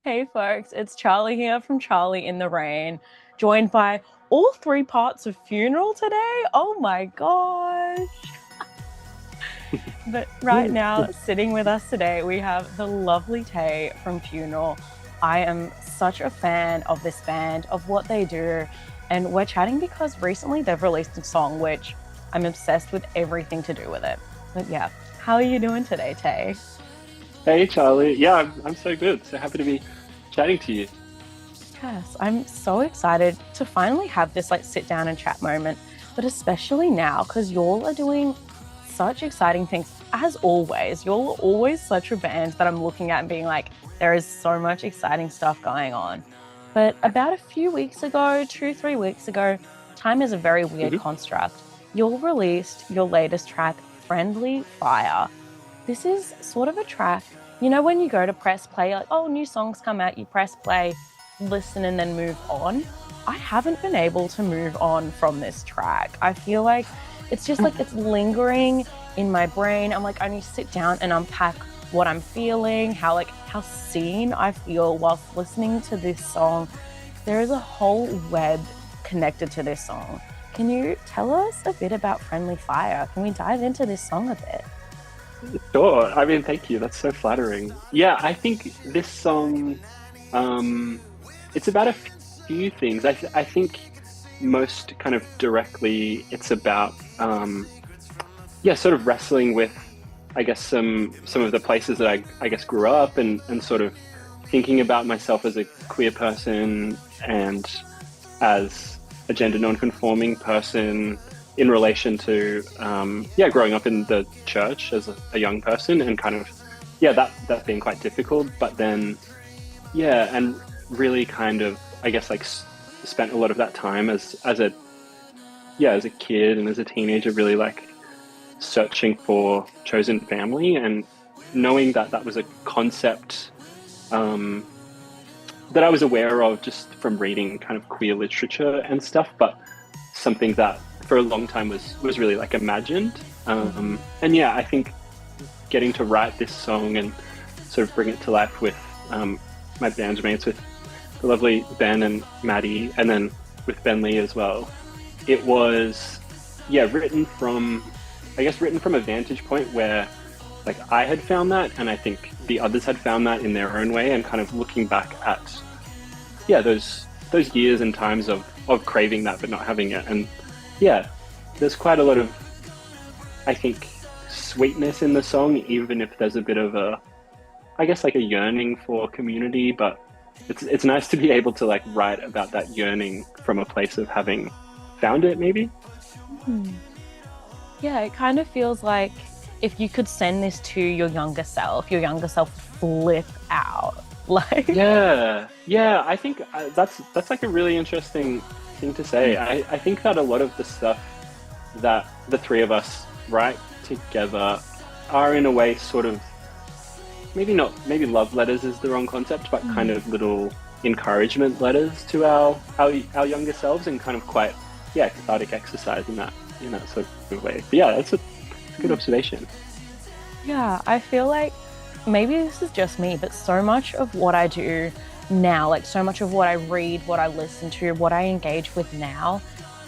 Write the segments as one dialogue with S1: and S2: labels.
S1: Hey folks, it's Charlie here from Charlie in the Rain, joined by all three parts of Funeral today. Oh my gosh. But right now, sitting with us today, we have the lovely Tay from Funeral. I am such a fan of this band, of what they do, and we're chatting because recently they've released a song which I'm obsessed with everything to do with it. But yeah, how are you doing today, Tay?
S2: Hey Charlie, yeah, I'm so good. So happy to be chatting to you.
S1: Yes, I'm so excited to finally have this like sit down and chat moment, but especially now because y'all are doing such exciting things. As always, y'all are always such a band that I'm looking at and being like, there is so much exciting stuff going on. But about a few weeks ago, 2, 3 weeks ago, time is a very weird
S2: hmm
S1: construct. Y'all released your latest track, Friendly Fire. This is sort of a track, when you go to press play, like, oh, new songs come out, you press play, listen, and then move on. I haven't been able to move on from this track. I feel like it's just like it's lingering in my brain. I'm like, I need to sit down and unpack what I'm feeling, how seen I feel whilst listening to this song. There is a whole web connected to this song. Can you tell us a bit about Friendly Fire? Can we dive into this song a bit?
S2: Sure. I mean, thank you. That's so flattering. Yeah, I think this song, um, it's about a few things. I think most kind of directly, it's about, yeah, sort of wrestling with, I guess, some of the places that I guess grew up and sort of thinking about myself as a queer person and as a gender non-conforming person in relation to yeah, growing up in the church as a young person and kind of yeah, that being quite difficult, but then yeah, and really kind of I guess like spent a lot of that time as a yeah, as a kid and as a teenager really like searching for chosen family and knowing that that was a concept um, that I was aware of just from reading kind of queer literature and stuff, but something that for a long time was really like imagined. And yeah, I think getting to write this song and sort of bring it to life with my bandmates, with the lovely Ben and Maddie, and then with Ben Lee as well. It was yeah written from a vantage point where like I had found that, and I think the others had found that in their own way, and kind of looking back at yeah those years and times of craving that but not having it, and yeah, there's quite a lot of I think sweetness in the song, even if there's a bit of a I guess like a yearning for community, but it's nice to be able to like write about that yearning from a place of having found it maybe.
S1: Hmm. Yeah, it kind of feels like if you could send this to your younger self flip out. Like,
S2: Yeah, yeah, I think that's like a really interesting thing to say. I think that a lot of the stuff that the three of us write together are in a way sort of maybe not maybe love letters is the wrong concept, but kind of little encouragement letters to our younger selves, and kind of quite yeah cathartic exercise in that sort of way. But yeah, that's a good observation.
S1: yeah, I feel like maybe this is just me, but so much of what I do now, like so much of what I read, what I listen to, what I engage with now,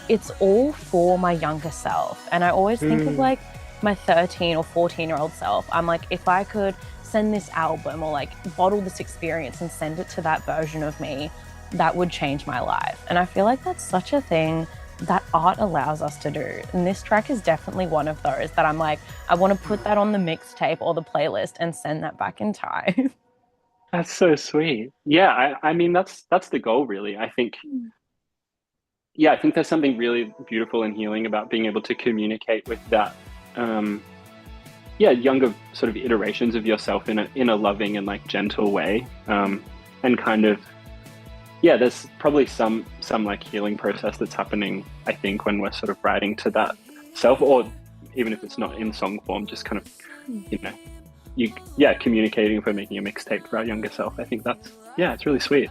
S1: it's all for my younger self. And I always think of
S2: Mm,
S1: like my 13 or 14-year-old self. I'm like, if I could send this album or like bottle this experience and send it to that version of me, that would change my life. And I feel like that's such a thing that art allows us to do. And this track is definitely one of those that I'm like, I want to put that on the mixtape or the playlist and send that back in time.
S2: that's so sweet. Yeah, I mean that's the goal really. I think yeah, I think there's something really beautiful and healing about being able to communicate with that um yeah, younger sort of iterations of yourself in a loving and like gentle way. And kind of yeah, there's probably some like healing process that's happening, I think, when we're sort of writing to that self, or even if it's not in song form, just kind of, you know, you yeah, communicating if we're making a mixtape for our younger self. I think that's yeah, it's really sweet.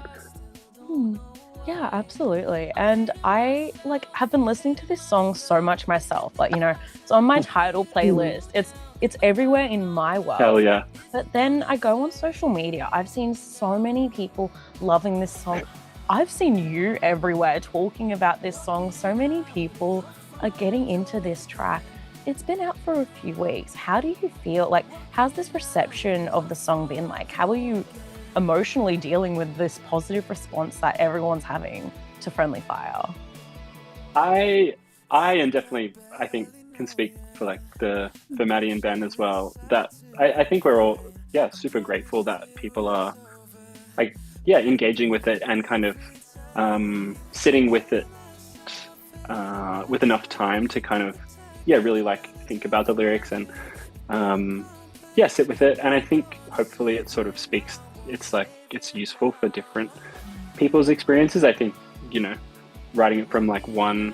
S1: Hmm. Yeah, absolutely. And I like have been listening to this song so much myself. Like, it's on my title playlist. It's It's everywhere in my
S2: Hell
S1: world.
S2: yeah.
S1: But then I go on social media. I've seen so many people loving this song. I've seen you everywhere talking about this song. So many people are getting into this track. It's been out for a few weeks. How do you feel? Like, how's this reception of the song been like? How are you emotionally dealing with this positive response that everyone's having to Friendly Fire?
S2: I I and definitely I think can speak for like the for Maddie and Ben as well. That I think we're all yeah super grateful that people are like yeah engaging with it and kind of sitting with it with enough time to kind of yeah really like think about the lyrics and um, yeah sit with it. And I think hopefully it sort of speaks. It's like it's useful for different people's experiences. I think you know writing it from like one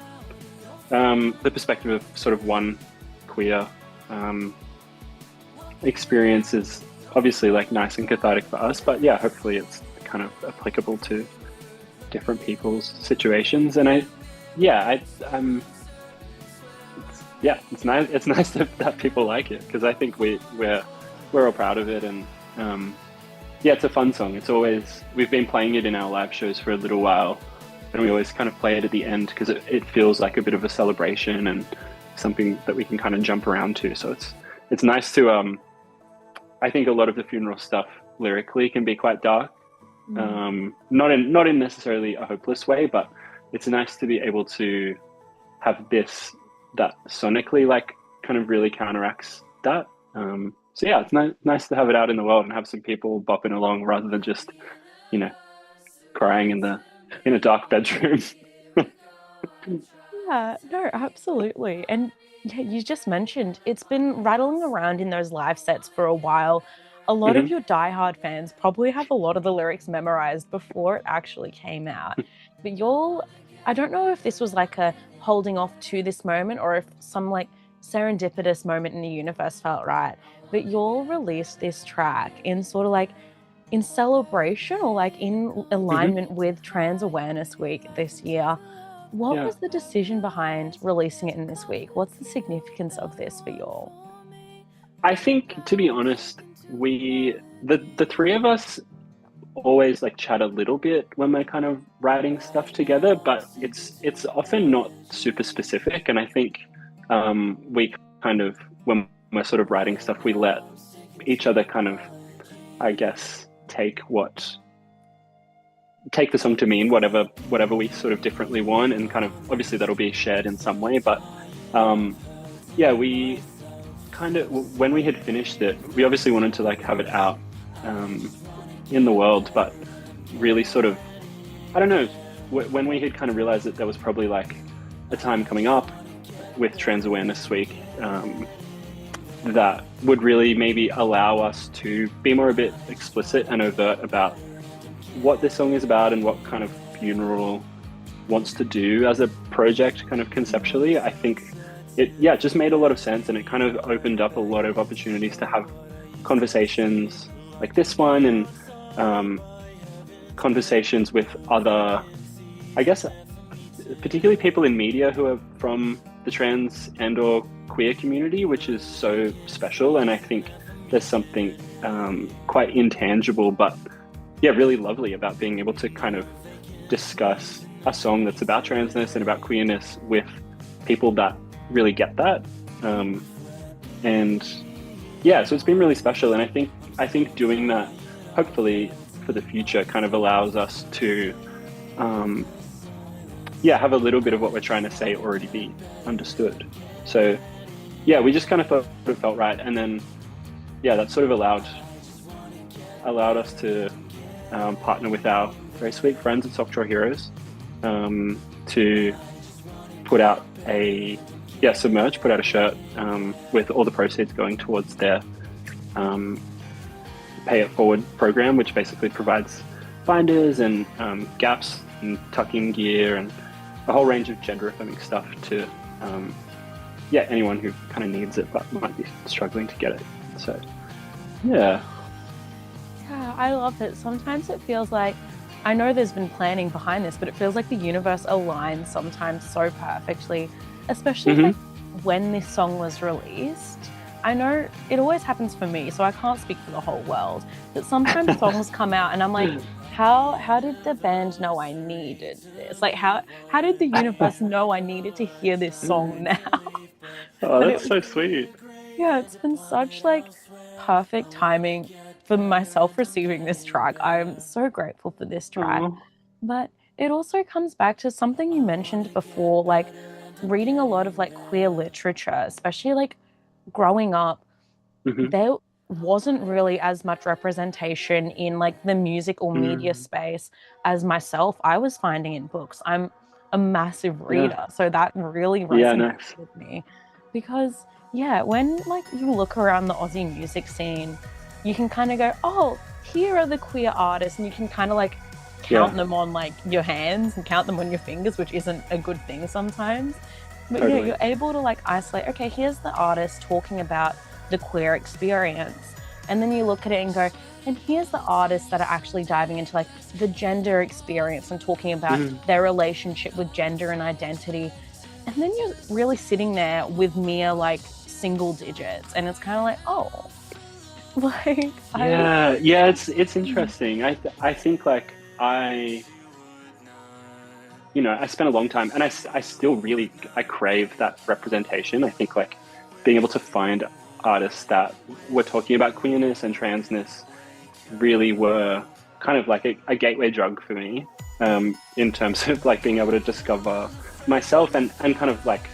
S2: the perspective of sort of one queer um, experience is obviously like nice and cathartic for us, but yeah, hopefully it's kind of applicable to different people's situations. And yeah, yeah, it's nice. It's nice that people like it because I think we're all proud of it, and yeah, it's a fun song. It's always we've been playing it in our live shows for a little while, and we always kind of play it at the end because it feels like a bit of a celebration and something that we can kind of jump around to. So it's nice to I think a lot of the funeral stuff lyrically can be quite dark, not in necessarily a hopeless way, but it's nice to be able to have this that sonically like kind of really counteracts that. So yeah, it's nice to have it out in the world and have some people bopping along rather than just you know crying in a dark bedroom.
S1: Yeah, no, absolutely. And yeah, you just mentioned it's been rattling around in those live sets for a while. A lot of
S2: Hmm.
S1: your diehard fans probably have a lot of the lyrics memorized before it actually came out. But I don't know if this was like a holding off to this moment or if some like serendipitous moment in the universe felt right. But you'll released this track in sort of like in celebration or like in
S2: Hmm.
S1: alignment with Trans Awareness Week this year. What
S2: Yeah.
S1: was the decision behind releasing it in this week? What's the significance of this for y'all?
S2: I think, to be honest, the three of us always like chat a little bit when we're kind of writing stuff together, but it's often not super specific. And I think we kind of when we're sort of writing stuff, we let each other kind of, I guess, take the song to mean whatever we sort of differently want, and kind of obviously that'll be shared in some way. But um, yeah, we kind of when we had finished it, we obviously wanted to like have it out um, in the world, but really sort of I don't know when we had kind of realized that there was probably like a time coming up with Trans Awareness Week that would really maybe allow us to be more a bit explicit and overt about what this song is about and what kind of funeral wants to do as a project kind of conceptually. I think it yeah just made a lot of sense, and it kind of opened up a lot of opportunities to have conversations like this one, and um, conversations with other, I guess, particularly people in media who are from the trans and or queer community, which is so special. And I think there's something quite intangible but yeah really lovely about being able to kind of discuss a song that's about transness and about queerness with people that really get that. um, and yeah, so it's been really special. And I think doing that hopefully for the future kind of allows us to um, yeah have a little bit of what we're trying to say already be understood. So yeah, we just kind of thought it felt right, and then yeah that sort of allowed us to partner with our very sweet friends at Soft Draw Heroes to put out some merch, put out a shirt with all the proceeds going towards their um, Pay It Forward program, which basically provides binders and gaps and tucking gear and a whole range of gender affirming stuff to anyone who kind of needs it but might be struggling to get it. So yeah.
S1: Yeah, I love it. Sometimes it feels like I know there's been planning behind this, but it feels like the universe aligns sometimes so perfectly, especially
S2: Hmm.
S1: like when this song was released. I know it always happens for me, so I can't speak for the whole world. But sometimes songs come out and I'm like, how did the band know I needed this? Like how did the universe know I needed to hear this song now?
S2: Oh,
S1: But
S2: that's so sweet.
S1: yeah, it's been such like perfect timing for myself receiving this track. I'm so grateful for this track.
S2: Oh.
S1: But it also comes back to something you mentioned before, like reading a lot of like queer literature, especially like growing up,
S2: Hmm.
S1: there wasn't really as much representation in like the music or media
S2: Mm.
S1: space as myself I was finding in books. I'm a massive
S2: Yeah.
S1: reader, so that really
S2: Yeah,
S1: resonated
S2: nice.
S1: with me because yeah, when like you look around the Aussie music scene, you can kind of go, "Oh, here are the queer artists," and you can kind of like count
S2: Yeah,
S1: them on like your hands and count them on your fingers, which isn't a good thing sometimes. But yeah,
S2: totally.
S1: you're able to like isolate, okay, here's the artist talking about the queer experience. And then you look at it and go, and here's the artists that are actually diving into like the gender experience and talking about
S2: Mm.
S1: their relationship with gender and identity. And then you're really sitting there with mere like single digits. And it's kind of like, oh, like I,
S2: Yeah, yeah, it's interesting. I think like I spent a long time, and I still really I crave that representation. I think like being able to find artists that were talking about queerness and transness really were kind of like a gateway drug for me, in terms of like being able to discover myself and kind of like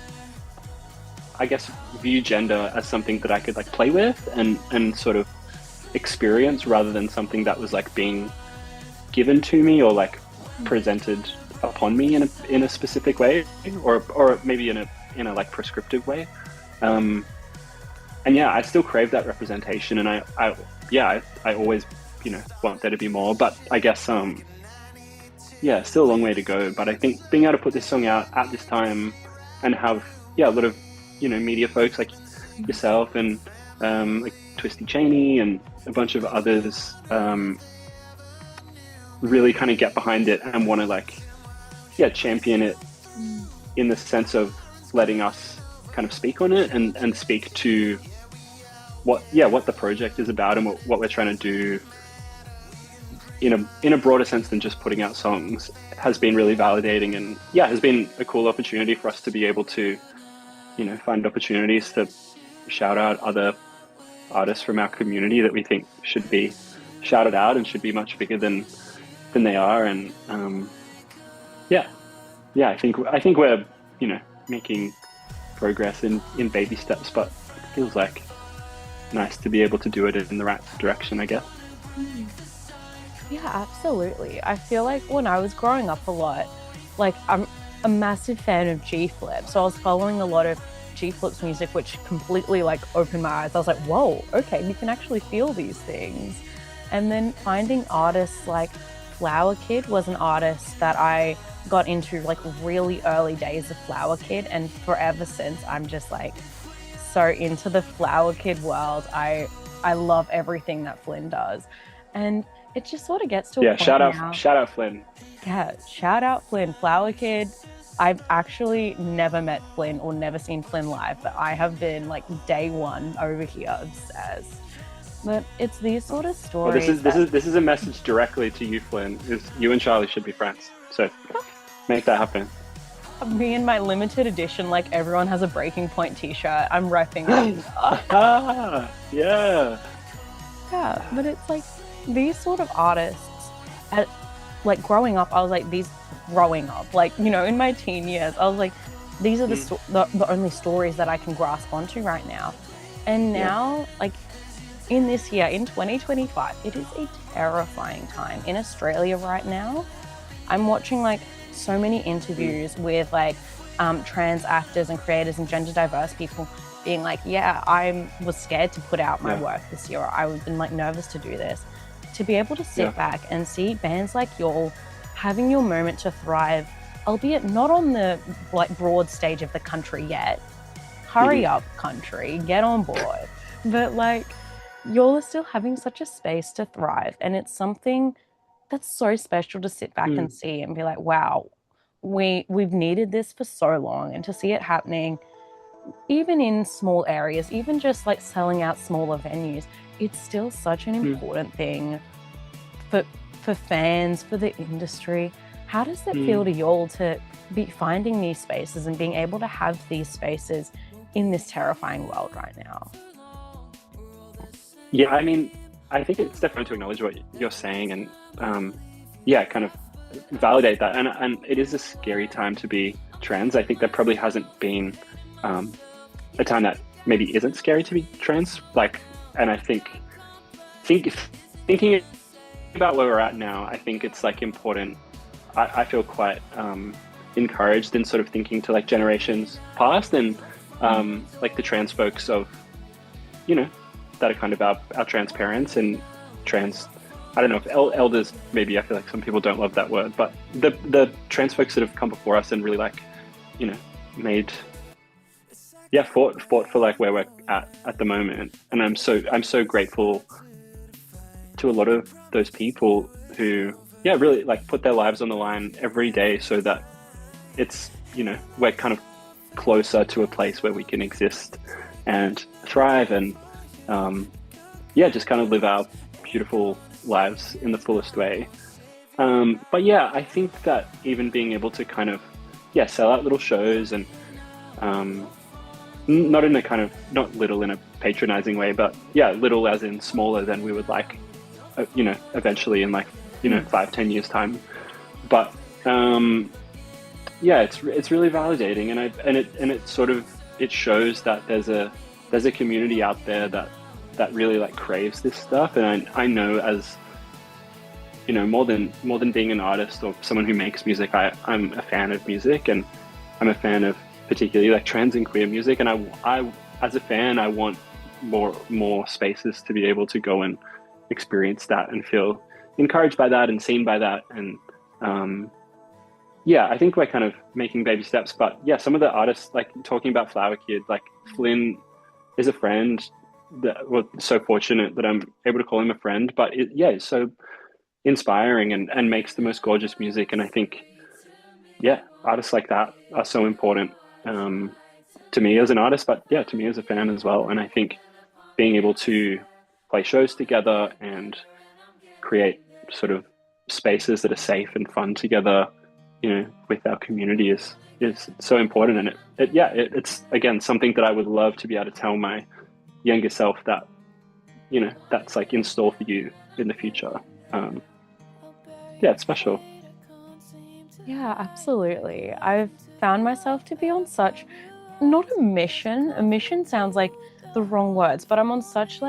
S2: I guess view gender as something that I could like play with and sort of experience rather than something that was like being given to me or like presented upon me in a specific way or maybe in a like prescriptive way. Um, and yeah, I still crave that representation, and I yeah, I always want there to be more. But I guess yeah, still a long way to go. But I think being able to put this song out at this time and have a lot of media folks like yourself and like Twisty Cheney and a bunch of others really kind of get behind it and want to like champion it in the sense of letting us kind of speak on it and speak to what the project is about and what we're trying to do in a broader sense than just putting out songs has been really validating, and yeah, has been a cool opportunity for us to be able to find opportunities to shout out other artists from our community that we think should be shouted out and should be much bigger than they are. And yeah, yeah, I think we're making progress in baby steps, but it feels like nice to be able to do it in the right direction, I guess.
S1: yeah, absolutely. I feel like when I was growing up a lot, like I'm a massive fan of G Flip. So I was following a lot of G Flip's music, which completely like opened my eyes. I was like, whoa, okay, you can actually feel these things. And then finding artists like Flower Kid was an artist that I got into like really early days of Flower Kid. And forever since, I'm just like so into the Flower Kid world. I love everything that Flynn does. And it just sort of gets to a
S2: Yeah,
S1: point now.
S2: shout out Flynn.
S1: Yeah, shout out Flynn, Flower Kid. I've actually never met Flynn or never seen Flynn live, but I have been like day one over here obsessed. But it's these sort of
S2: Well, this
S1: stories
S2: is this
S1: that
S2: is this is a message directly to you, Flynn. Is you and Charlie should be friends. So make that happen.
S1: me and my limited edition, like everyone has a Breaking Point t-shirt. I'm repping it.
S2: Yeah.
S1: Yeah, but it's like these sort of artists, at, like growing up, I was like, these growing up, like, in my teen years, I was like, these are
S2: Mm,
S1: the only stories that I can grasp onto right now. And
S2: yeah.
S1: now, like in this year, in 2025, it is a terrifying time in Australia right now. I'm watching like so many
S2: Mm,
S1: interviews with like trans actors and creators and gender diverse people being like, yeah, I was scared to put out my
S2: yeah.
S1: work this year. I've been like nervous to do this. To be able to
S2: Yeah.
S1: sit back and see bands like y'all having your moment to thrive, albeit not on the like broad stage of the country yet.
S2: Hmm.
S1: Hurry up, country, get on board. But like, y'all are still having such a space to thrive, and it's something that's so special to sit back and
S2: Mm,
S1: see and be like, wow, we've needed this for so long, and to see it happening even in small areas, even just like selling out smaller venues, it's still such an
S2: Mm,
S1: important thing for for fans, for the industry. How does it feel
S2: mm.
S1: to y'all to be finding these spaces and being able to have these spaces in this terrifying world right now?
S2: Yeah, I mean, I think it's definitely to acknowledge what you're saying and yeah, kind of validate that. And it is a scary time to be trans. I think there probably hasn't been um, a time that maybe isn't scary to be trans. Like, and I think thinking about where we're at now, I think it's like important. I feel quite encouraged in sort of thinking to like generations past and like the trans folks of, you know, that are kind of our trans parents and trans, I don't know if elders, maybe I feel like some people don't love that word, but the trans folks that have come before us and really like, you know, made, yeah, fought for like where we're at the moment. And I'm so grateful to a lot of those people who, yeah, really like put their lives on the line every day so that it's, you know, we're kind of closer to a place where we can exist and thrive and, yeah, just kind of live our beautiful lives in the fullest way. But yeah, I think that even being able to kind of, yeah, sell out little shows and, um, not in a kind of, not little in a patronizing way, but yeah, little as in smaller than we would like, you know, eventually in like, you know, 5, 10 years time. But yeah, it's really validating, and it sort of it shows that there's a community out there that really like craves this stuff, and I know as you know more than being an artist or someone who makes music, I'm a fan of music, and I'm a fan of particularly like trans and queer music, and I as a fan I want more spaces to be able to go and experience that and feel encouraged by that and seen by that and yeah, I think we're kind of making baby steps, but yeah, some of the artists like talking about Flower Kid, like Flynn is a friend that we're so fortunate that I'm able to call him a friend, but yeah, it's so inspiring and makes the most gorgeous music. And I think, yeah, artists like that are so important um, to me as an artist, but yeah, to me as a fan as well. And I think being able to play shows together and create sort of spaces that are safe and fun together, you know, with our community is so important. And it's again something that I would love to be able to tell my younger self that you know that's like in store for you in the future. Um, yeah, it's special.
S1: Yeah, absolutely. I've found myself to be on such, not a mission. A mission sounds like the wrong words, but I'm on such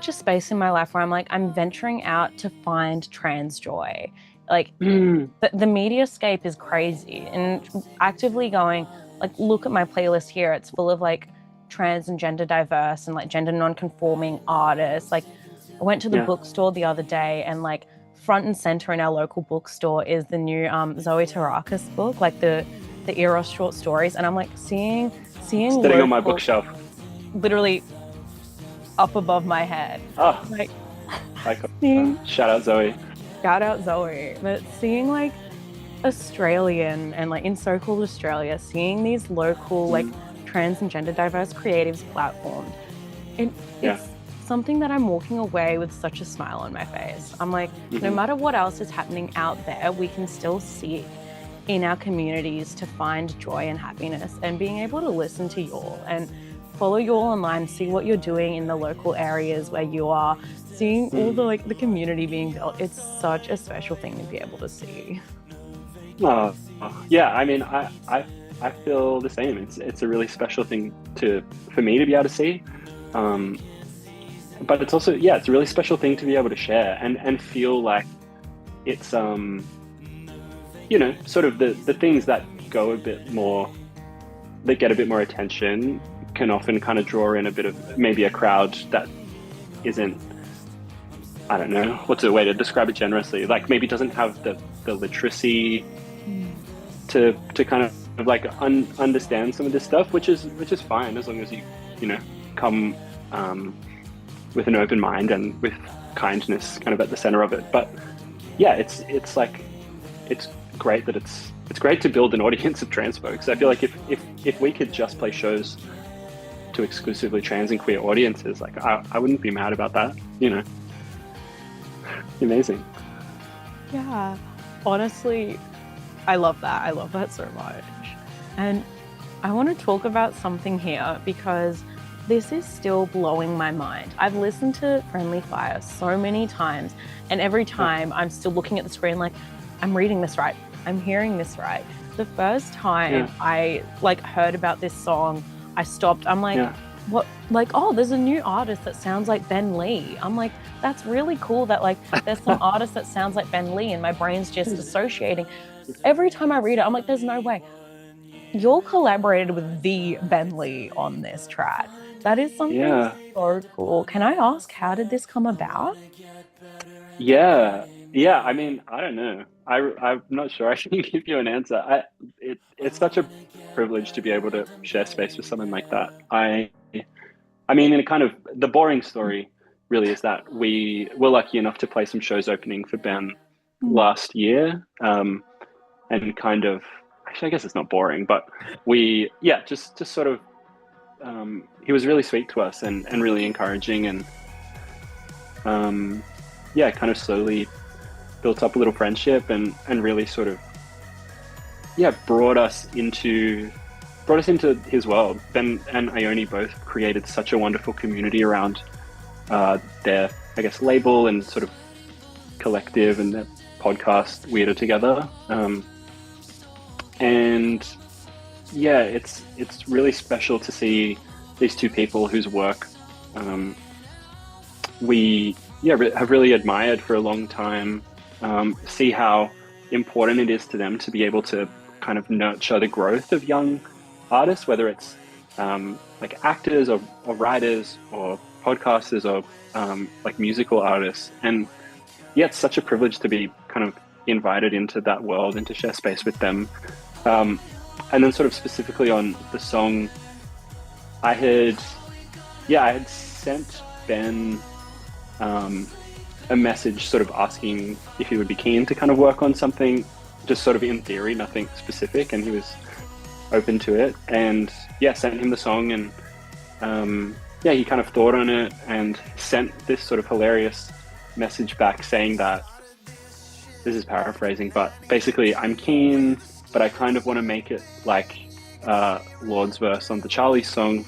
S1: a space in my life where I'm like, I'm venturing out to find trans joy. Like
S2: Mm,
S1: the mediascape is crazy and actively going, like, look at my playlist here. It's full of like trans and gender diverse and like gender non-conforming artists. Like I went to the
S2: yeah,
S1: bookstore the other day and like front and center in our local bookstore is the new Zoe Tarakis book, like the Eros short stories. And I'm like seeing
S2: sitting on my
S1: local,
S2: bookshelf.
S1: literally up above my head.
S2: Ah,
S1: Like
S2: icon.
S1: seeing,
S2: Shout out Zoe.
S1: shout out Zoe, but seeing like Australian and like in so-called Australia, seeing these local like
S2: Mm,
S1: trans and gender diverse creatives platformed, it,
S2: yeah.
S1: it's something that I'm walking away with such a smile on my face. I'm like, no
S2: Hmm.
S1: matter what else is happening out there, we can still seek in our communities to find joy and happiness, and being able to listen to y'all and follow y'all online, see what you're doing in the local areas where you are, seeing all the
S2: Mm.
S1: like the community being built. It's such a special thing to be able to see.
S2: Oh, yeah. I mean, I feel the same. It's a really special thing to for me to be able to see. Um, but it's also yeah, it's a really special thing to be able to share and feel like it's you know sort of the things that go a bit more that get a bit more attention can often kind of draw in a bit of maybe a crowd that isn't, I don't know what's a way to describe it generously, like maybe doesn't have the literacy to kind of like understand some of this stuff, which is fine as long as you know come um, with an open mind and with kindness kind of at the center of it. But yeah, it's like it's great that it's great to build an audience of trans folks. I feel like if we could just play shows to exclusively trans and queer audiences, like I wouldn't be mad about that, you know. Amazing.
S1: Yeah, honestly, I love that. I love that so much. And I want to talk about something here because this is still blowing my mind. I've listened to Friendly Fire so many times, and every time I'm still looking at the screen like, I'm reading this right, I'm hearing this right. The first time I like heard about this song, I stopped. I'm like, what? Like, oh, there's a new artist that sounds like Ben Lee. I'm like, that's really cool that like there's some artist that sounds like Ben Lee, and my brain's just associating. Every time I read it, I'm like, there's no way. You're collaborated with the Ben Lee on this track. That is something so cool. Can I ask, how did this come about?
S2: Yeah. I mean, I don't know. I'm not sure I can give you an answer. It's such a privilege to be able to share space with someone like that. I mean, in a kind of the boring story really is that we were lucky enough to play some shows opening for Ben last year. And kind of, actually, I guess it's not boring, but just sort of, he was really sweet to us and really encouraging and, kind of slowly built up a little friendship and really sort of, brought us into his world. Ben and Ione both created such a wonderful community around their, I guess, label and sort of collective and their podcast Weirder Together. And yeah, it's really special to see these two people whose work we have really admired for a long time. See how important it is to them to be able to kind of nurture the growth of young artists, whether it's like actors or writers or podcasters or like musical artists. And yeah, it's such a privilege to be kind of invited into that world and to share space with them. And then sort of specifically on the song, I had sent Ben a message sort of asking if he would be keen to kind of work on something, just sort of in theory, nothing specific, and he was open to it. And sent him the song, and he kind of thought on it and sent this sort of hilarious message back saying that, this is paraphrasing, but basically, I'm keen, but I kind of want to make it like Lord's verse on the Charlie song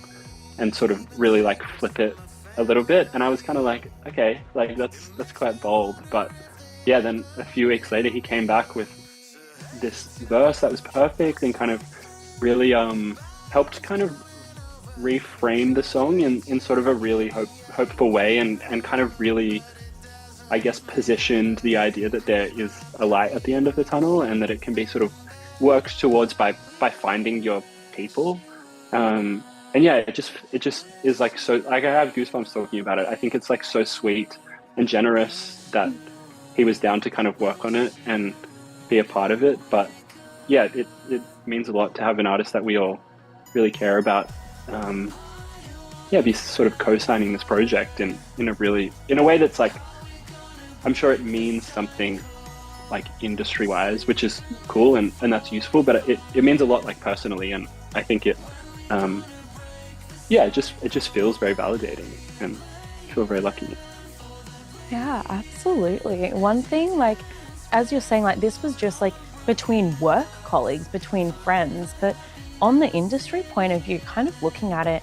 S2: and sort of really like flip it a little bit. And I was kind of like, okay, like that's quite bold. But yeah, then a few weeks later he came back with this verse that was perfect and kind of really helped kind of reframe the song in sort of a really hopeful way and kind of really, I guess, positioned the idea that there is a light at the end of the tunnel and that it can be sort of worked towards by finding your people. And yeah, it just is like, so like I have goosebumps talking about it. I think it's like so sweet and generous that he was down to kind of work on it and be a part of it. But yeah, it means a lot to have an artist that we all really care about be sort of co-signing this project in a way that's like, I'm sure it means something like industry wise, which is cool and that's useful, but it means a lot like personally, and I think it just feels very validating and I feel very lucky.
S1: Yeah, absolutely. One thing, like, as you're saying, like, this was just like between work colleagues, between friends, but on the industry point of view, kind of looking at it,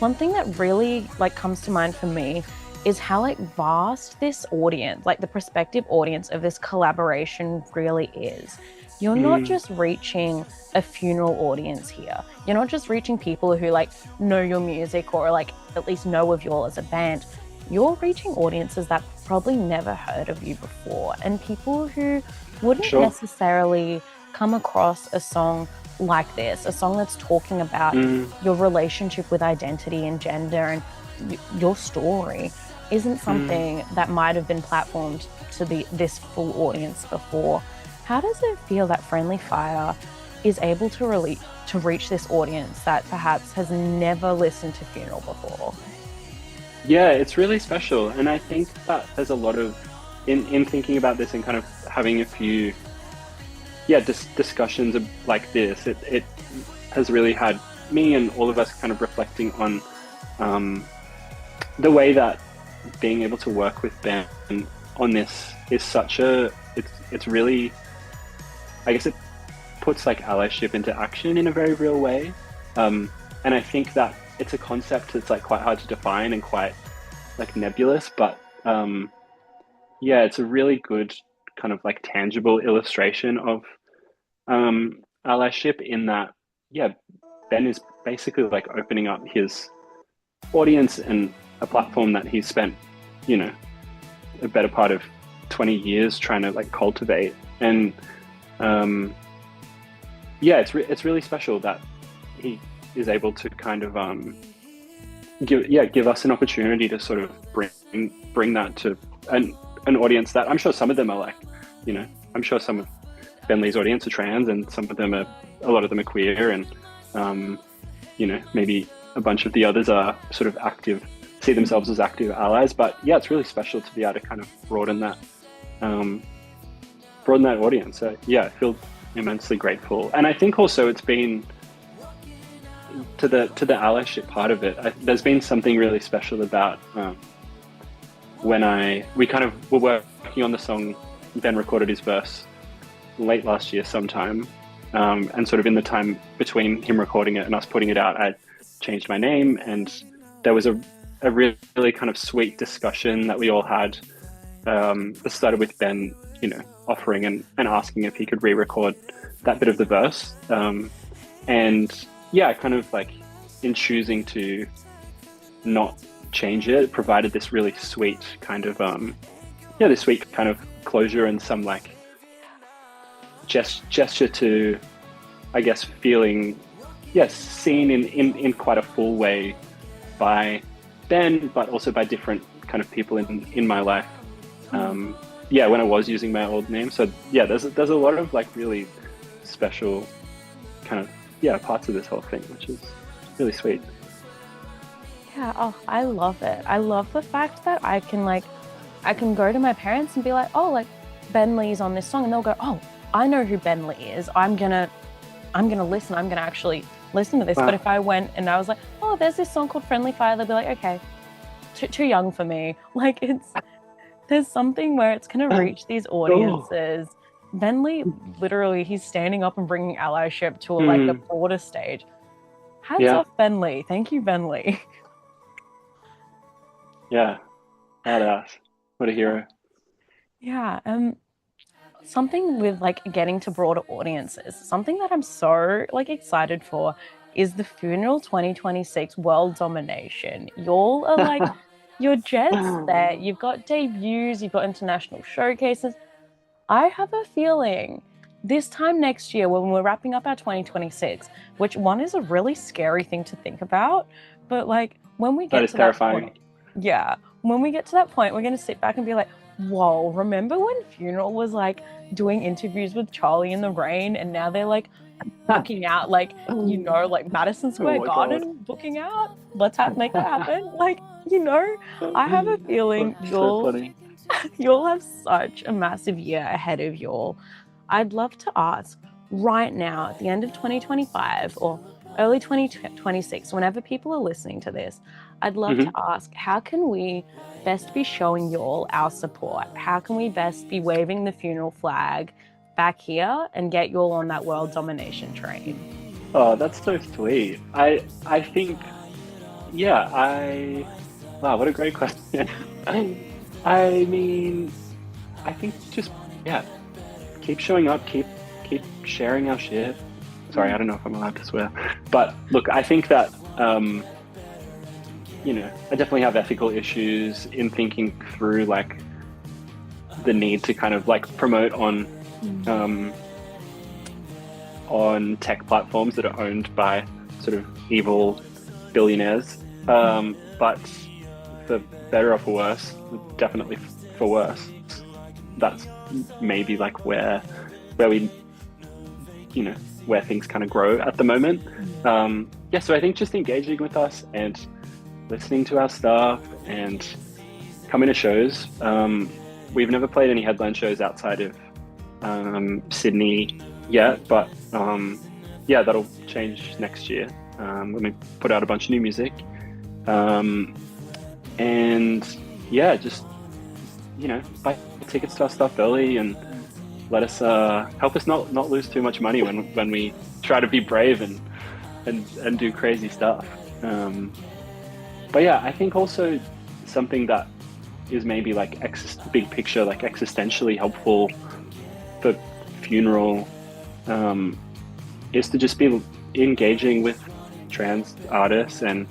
S1: one thing that really like comes to mind for me is how like vast this audience, like the prospective audience of this collaboration really is. You're not just reaching a funeral audience here. You're not just reaching people who like know your music or like at least know of you all as a band. You're reaching audiences that probably never heard of you before, and people who wouldn't necessarily come across a song like this, a song that's talking about your relationship with identity and gender and your story, isn't something that might have been platformed to this full audience before. How does it feel that Friendly Fire is able to reach this audience that perhaps has never listened to Funeral before?
S2: Yeah, it's really special. And I think that there's a lot of, in thinking about this and kind of having a few yeah, discussions like this, it has really had me and all of us kind of reflecting on um, the way that being able to work with Ben on this is such a it's really, I guess it puts like allyship into action in a very real way. And I think that it's a concept that's like quite hard to define and quite like nebulous, but yeah, it's a really good kind of like tangible illustration of allyship in that, yeah, Ben is basically like opening up his audience and a platform that he's spent, you know, a better part of 20 years trying to like cultivate. And yeah, it's really special that he is able to kind of give us an opportunity to sort of bring that to an audience that I'm sure some of them are like, you know, I'm sure some of Ben Lee's audience are trans, and some of them are, a lot of them are queer, and you know, maybe a bunch of the others are sort of active, see themselves as active allies. But yeah, it's really special to be able to kind of broaden that audience. So yeah, I feel immensely grateful, and I think also it's been to the allyship part of it. There's been something really special about when we kind of were working on the song. Ben recorded his verse late last year sometime, and sort of in the time between him recording it and us putting it out, I changed my name, and there was a really kind of sweet discussion that we all had. That started with Ben, you know, offering and asking if he could re-record that bit of the verse, and yeah, kind of like in choosing to not change it, provided this really sweet kind of this sweet kind of closure and some like gesture to, I guess, feeling, yes, seen in quite a full way by Ben, but also by different kind of people in my life. Yeah, when I was using my old name. So yeah, there's a lot of like really special kind of parts of this whole thing, which is really sweet.
S1: Yeah, oh, I love it. I love the fact that I can go to my parents and be like, oh, like Ben Lee's on this song, and they'll go, oh, I know who Ben Lee is. I'm gonna listen. I'm gonna actually listen to this.
S2: Wow.
S1: But if I went and I was like, oh, there's this song called Friendly Fire, they'll be like, okay, too young for me. Like there's something where it's gonna reach these audiences. Ben Lee, literally, he's standing up and bringing allyship to like the broader stage. Hats off, Ben Lee. Thank you, Ben Lee.
S2: Yeah, badass. What a hero.
S1: Yeah. Something with like getting to broader audiences, something that I'm so like excited for is the FVNERAL 2026 World Domination. Y'all are like, you're jets there. You've got debuts, you've got international showcases. I have a feeling this time next year, when we're wrapping up our 2026, which one is a really scary thing to think about, but like when we get to that point, yeah, when we get to that point, we're going to sit back and be like, whoa, remember when FVNERAL was like doing interviews with Charlie in the Rain, and now they're like booking out, like, you know, like Madison Square Garden booking out? Let's make that happen. Like, you know, I have a feeling you'll have such a massive year ahead of y'all. I'd love to ask right now, at the end of 2025 or early 2026, whenever people are listening to this, I'd love to ask, how can we best be showing y'all our support? How can we best be waving the FVNERAL flag back here and get y'all on that world domination train?
S2: Oh, that's so sweet. I think, wow, what a great question. I mean, I think just, keep showing up, keep sharing our shit. Sorry, I don't know if I'm allowed to swear. But look, I think that, you know, I definitely have ethical issues in thinking through like the need to kind of like promote on tech platforms that are owned by sort of evil billionaires. But for better or for worse, definitely for worse, that's maybe like where we, you know, where things kind of grow at the moment. So I think just engaging with us and listening to our stuff and coming to shows. We've never played any headline shows outside of Sydney yet, but yeah, that'll change next year when we put out a bunch of new music. Um, and yeah, just buy tickets to our stuff early and let us help us not lose too much money when we try to be brave and do crazy stuff. Um, but yeah, I think also something that is maybe like big picture, like existentially helpful for Funeral, um, is to just be engaging with trans artists and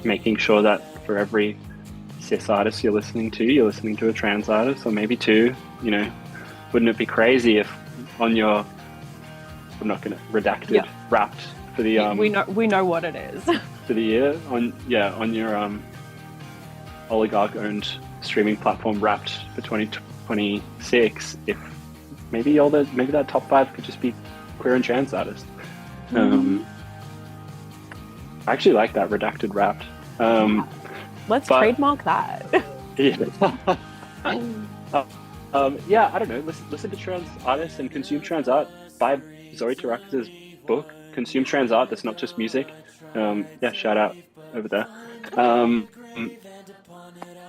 S2: making sure that for every cis artist you're listening to a trans artist or maybe two. Wouldn't it be crazy if on your, I'm not going to redacted,
S1: Yeah,
S2: wrapped for the
S1: we know what it is.
S2: for the year on your oligarch owned streaming platform wrapped for 2026, if maybe that top five could just be queer and trans artists.
S1: Mhm.
S2: I actually like that redacted wrapped.
S1: Let's
S2: But
S1: trademark that.
S2: yeah. Yeah, I don't know. Listen to trans artists and consume trans art. Buy Zoe Tarakis' book, Consume Trans Art. That's not just music. Yeah, shout out over there. Um,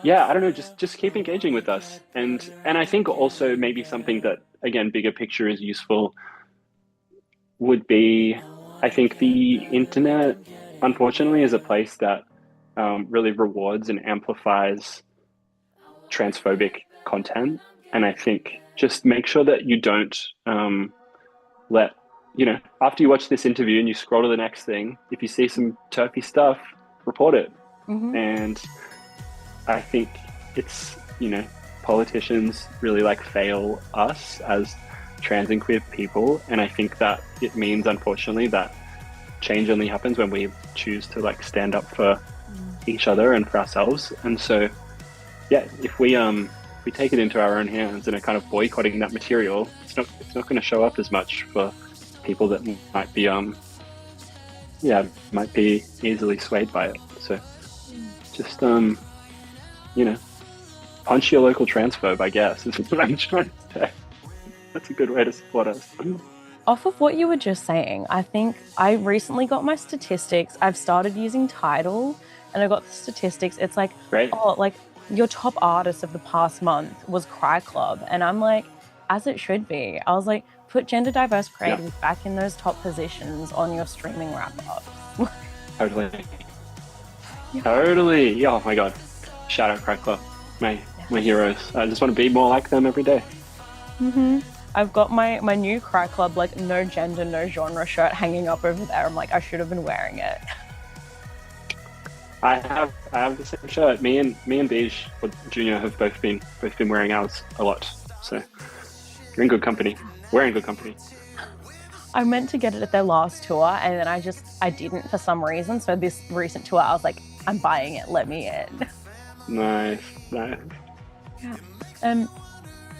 S2: yeah, I don't know. Just keep engaging with us, and I think also maybe something that again bigger picture is useful would be, I think the internet, unfortunately, is a place that really rewards and amplifies transphobic content. And I think just make sure that you don't let, after you watch this interview and you scroll to the next thing, if you see some turfy stuff, report it.
S1: Hmm.
S2: And I think it's, politicians really like fail us as trans and queer people. And I think that it means, unfortunately, that change only happens when we choose to like stand up for each other and for ourselves. And so, yeah, if we take it into our own hands and are kind of boycotting that material, it's not going to show up as much for people that might be easily swayed by it. So just punch your local transphobe, I guess, is what I'm trying to say. That's a good way to support us.
S1: Off of what you were just saying, I think I recently got my statistics. I've started using Tidal and I got the statistics. It's like,
S2: Great.
S1: oh, like your top artist of the past month was Cry Club. And I'm like, as it should be. I was like, put gender diverse
S2: Yeah,
S1: creatives back in those top positions on your streaming wrap ups.
S2: totally.
S1: Yeah.
S2: Totally. Yeah, oh my God. Shout out Crack Club. My heroes. I just want to be more like them every day.
S1: Hmm. I've got my new Cry Club, like no gender, no genre shirt hanging up over there. I'm like, I should have been wearing it.
S2: I have the same shirt. Me and Beige or Junior have both been wearing ours a lot. So you're in good company. We're in good company.
S1: I meant to get it at their last tour and then I didn't for some reason. So this recent tour, I was like, I'm buying it. Let me in.
S2: Nice, nice.
S1: Yeah. Um,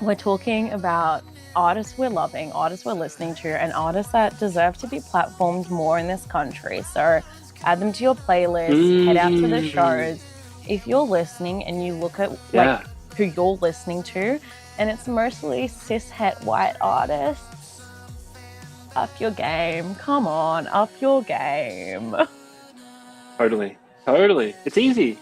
S1: we're talking about artists we're loving, artists we're listening to, and artists that deserve to be platformed more in this country. So add them to your playlist, head out to the
S2: Mm,
S1: shows. If you're listening and you look at like
S2: yeah,
S1: who you're listening to, and it's mostly cis het white artists, up your game. Come on, up your game.
S2: totally, totally. It's easy.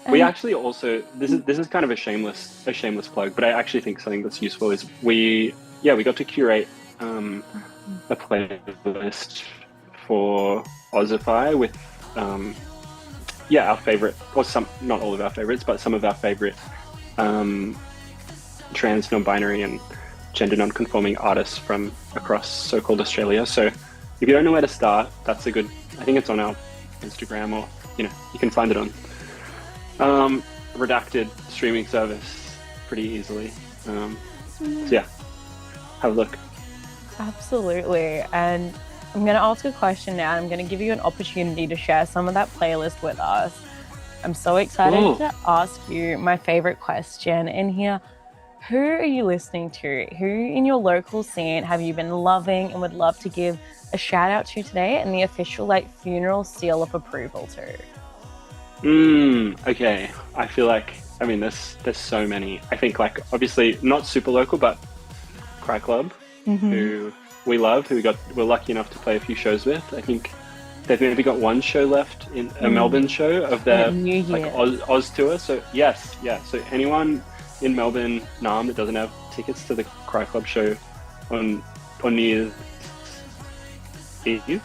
S2: We
S1: And
S2: actually also this is kind of a shameless plug, but I actually think something that's useful is we got to curate a playlist for Ozify with um, our favorite, or some, not all of our favorites, but some of our favorite um, trans, non-binary, and gender non-conforming artists from across so-called Australia. So if you don't know where to start, that's a good. I think it's on our Instagram, or you can find it on redacted streaming service pretty easily. So yeah, have a look.
S1: absolutely. And I'm going to ask a question now. I'm going to give you an opportunity to share some of that playlist with us. I'm so excited
S2: Cool.
S1: to ask you my favorite question in here. Who are you listening to? Who in your local scene have you been loving and would love to give a shout out to today and the official like funeral seal of approval to?
S2: Okay. I feel like, there's so many. I think like obviously not super local, but Cry Club.
S1: Mm-hmm.
S2: who we love, who we're lucky enough to play a few shows with. I think they've maybe got one show left in a
S1: Mm.
S2: Melbourne show of
S1: At
S2: their
S1: New
S2: like
S1: Year's.
S2: Oz tour. So yes, yeah. So anyone in Melbourne, Nam, that doesn't have tickets to the Cry Club show on New Year's Eve,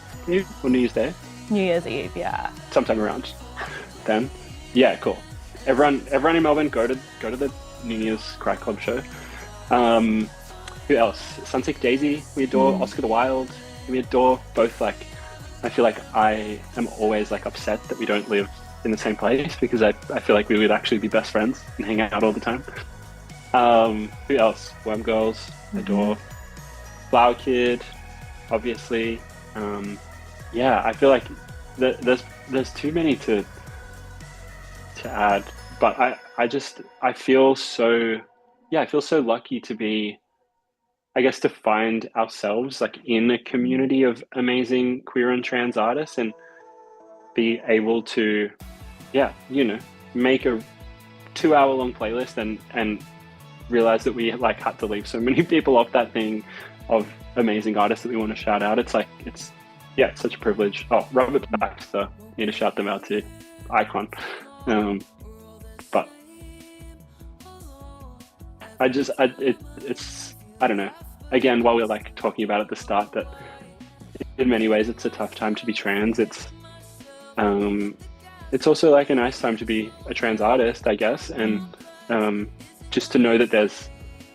S2: or New Year's Day,
S1: New Year's Eve, yeah.
S2: sometime around then. Yeah, cool. Everyone in Melbourne, go to the New Year's Cry Club show. Um, who else? Sunset Daisy, we adore.
S1: Mm.
S2: Oscar the Wild, we adore. Both like, I feel like I am always like upset that we don't live in the same place because I feel like we would actually be best friends and hang out all the time. Who else? Worm Girls,
S1: Mm-hmm.
S2: adore. Flower Kid, obviously. Um, yeah, I feel like there's too many to add, but I feel so yeah, I feel so lucky to be, I guess, to find ourselves like in a community of amazing queer and trans artists and be able to, yeah, make a 2 hour long playlist and realize that we like had to leave so many people off that thing of amazing artists that we want to shout out. It's like yeah, it's such a privilege. Oh, Robert Baxter, need to shout them out too. Icon. Um, but it's I don't know. Again, while we're like talking about at the start that in many ways it's a tough time to be trans. Um, it's also like a nice time to be a trans artist, I guess, and um, just to know that there's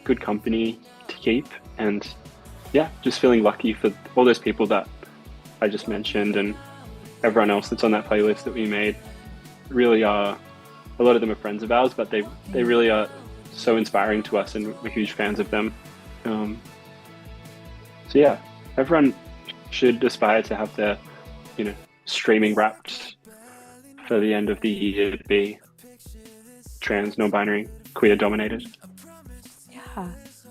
S2: good company to keep, and yeah, just feeling lucky for all those people that I just mentioned and everyone else that's on that playlist that we made. Really are, a lot of them are friends of ours, but they really are so inspiring to us, and we're huge fans of them. Um, so yeah, everyone should aspire to have their, streaming wrapped for the end of the year to be trans, non-binary, queer dominated.
S1: Yeah,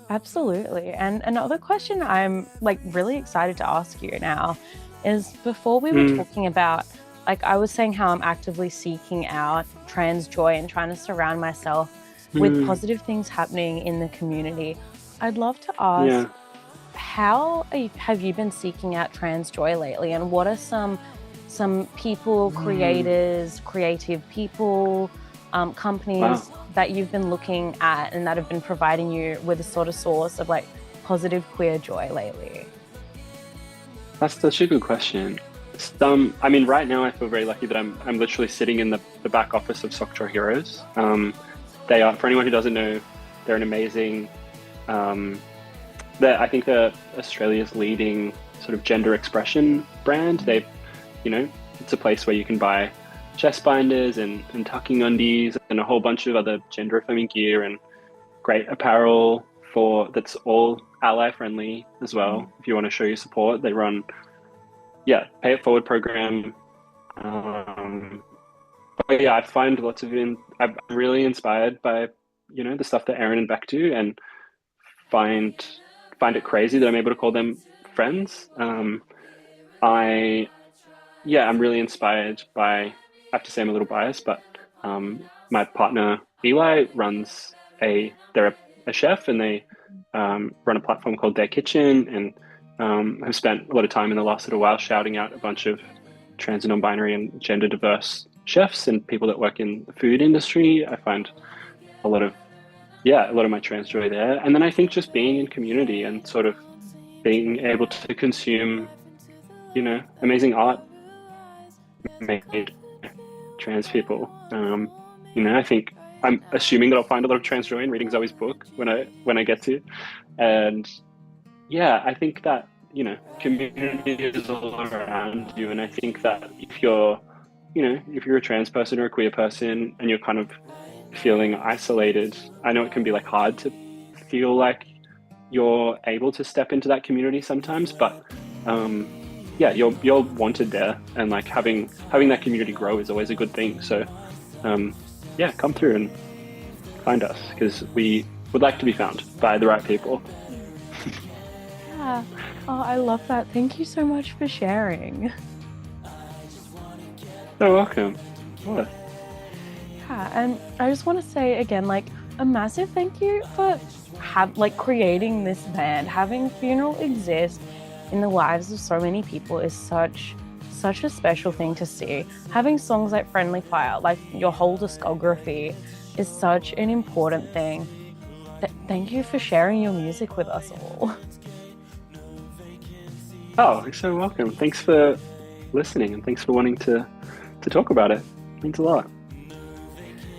S1: absolutely. And another question I'm like really excited to ask you now is before we were
S2: Mm,
S1: talking about, like, I was saying how I'm actively seeking out trans joy and trying to surround myself with
S2: mm,
S1: positive things happening in the community. I'd love to ask,
S2: yeah.
S1: have you been seeking out trans joy lately, and what are some people,
S2: Mm,
S1: creators, creative people,
S2: wow.
S1: companies that you've been looking at and that have been providing you with a sort of source of like positive queer joy lately?
S2: That's such a good question. I mean, right now I feel very lucky that I'm literally sitting in the back office of Sockjaw Heroes. They are, for anyone who doesn't know, they're an amazing, um, I think they're Australia's leading sort of gender expression brand. It's a place where you can buy chest binders and tucking undies and a whole bunch of other gender affirming gear and great apparel for that's all ally friendly as well. If you want to show your support, they run, yeah, pay it forward program. Um, but yeah, I find I'm really inspired by, the stuff that Aaron and Beck do, and find find it crazy that I'm able to call them friends. I Yeah, I'm really inspired by. I have to say I'm a little biased, but my partner Eli runs they're a chef, and they run a platform called Their Kitchen, and have spent a lot of time in the last little while shouting out a bunch of trans and non-binary and gender diverse chefs and people that work in the food industry. I find a lot of a lot of my trans joy there, and then I think just being in community and sort of being able to consume, amazing art made trans people. I think I'm assuming that I'll find a lot of trans joy in reading Zoe's book when I get to, and yeah, I think that community is all around you, and I think that if you're a trans person or a queer person and you're kind of feeling isolated, I know it can be like hard to feel like you're able to step into that community sometimes, but um, yeah, you're wanted there, and like having that community grow is always a good thing. So um, yeah, come through and find us because we would like to be found by the right people.
S1: Yeah. Oh, I love that. Thank you so much for sharing.
S2: So welcome. What?
S1: Yeah, and I just want to say again, like, a massive thank you for creating this band. Having Funeral exist in the lives of so many people is such a special thing to see. Having songs like Friendly Fire, like your whole discography, is such an important thing. Thank you for sharing your music with us all.
S2: Oh, you're so welcome. Thanks for listening and thanks for wanting to talk about it. It means a lot.